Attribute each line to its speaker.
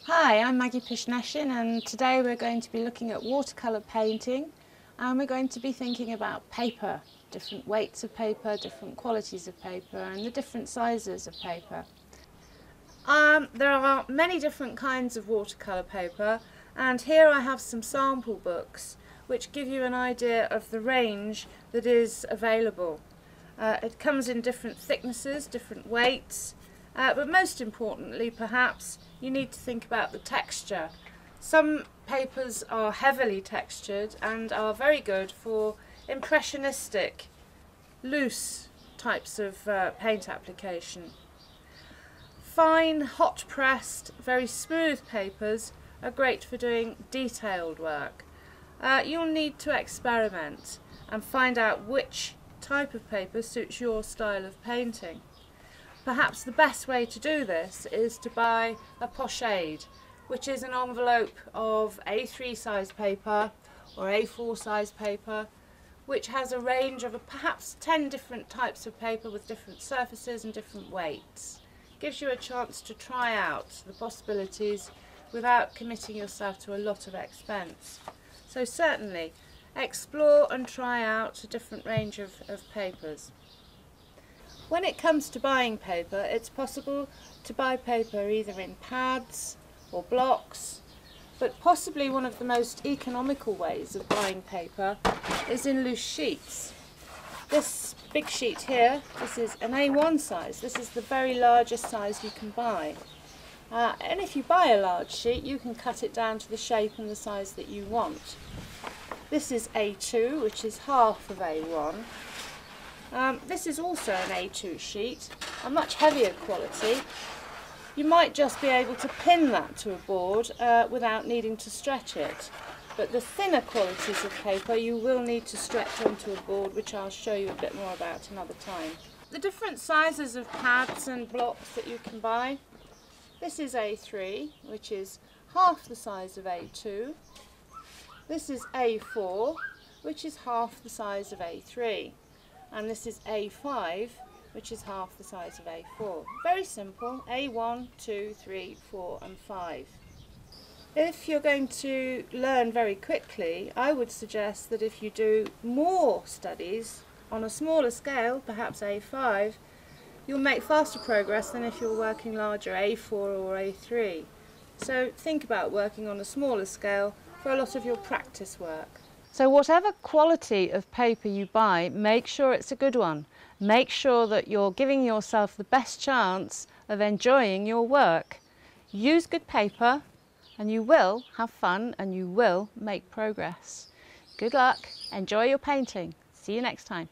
Speaker 1: Hi, I'm Maggie Pishnashin, and today we're going to be looking at watercolour painting, and we're going to be thinking about paper, different weights of paper, different qualities of paper and the different sizes of paper. There are many different kinds of watercolour paper, and here I have some sample books which give you an idea of the range that is available. It comes in different thicknesses, different weights, but most importantly perhaps you need to think about the texture. Some papers are heavily textured and are very good for impressionistic, loose types of paint application. Fine, hot pressed, very smooth papers are great for doing detailed work. You'll need to experiment and find out which type of paper suits your style of painting. Perhaps the best way to do this is to buy a pochade, which is an envelope of A3 size paper or A4 size paper, which has a range of perhaps 10 different types of paper with different surfaces and different weights. Gives you a chance to try out the possibilities without committing yourself to a lot of expense. So certainly explore and try out a different range of papers. When it comes to buying paper, it's possible to buy paper either in pads or blocks, but possibly one of the most economical ways of buying paper is in loose sheets. This big sheet here, this is an A1 size. This is the very largest size you can buy. And if you buy a large sheet, you can cut it down to the shape and the size that you want. This is A2, which is half of A1. This is also an A2 sheet, a much heavier quality. You might just be able to pin that to a board without needing to stretch it. But the thinner qualities of paper you will need to stretch onto a board, which I'll show you a bit more about another time. The different sizes of pads and blocks that you can buy. This is A3, which is half the size of A2. This is A4, which is half the size of A3. And this is A5, which is half the size of A4. Very simple, A1, 2, 3, 4 and 5. If you're going to learn very quickly, I would suggest that if you do more studies on a smaller scale, perhaps A5, you'll make faster progress than if you're working larger, A4 or A3. So think about working on a smaller scale for a lot of your practice work. So whatever quality of paper you buy, make sure it's a good one. Make sure that you're giving yourself the best chance of enjoying your work. Use good paper and you will have fun and you will make progress. Good luck, enjoy your painting. See you next time.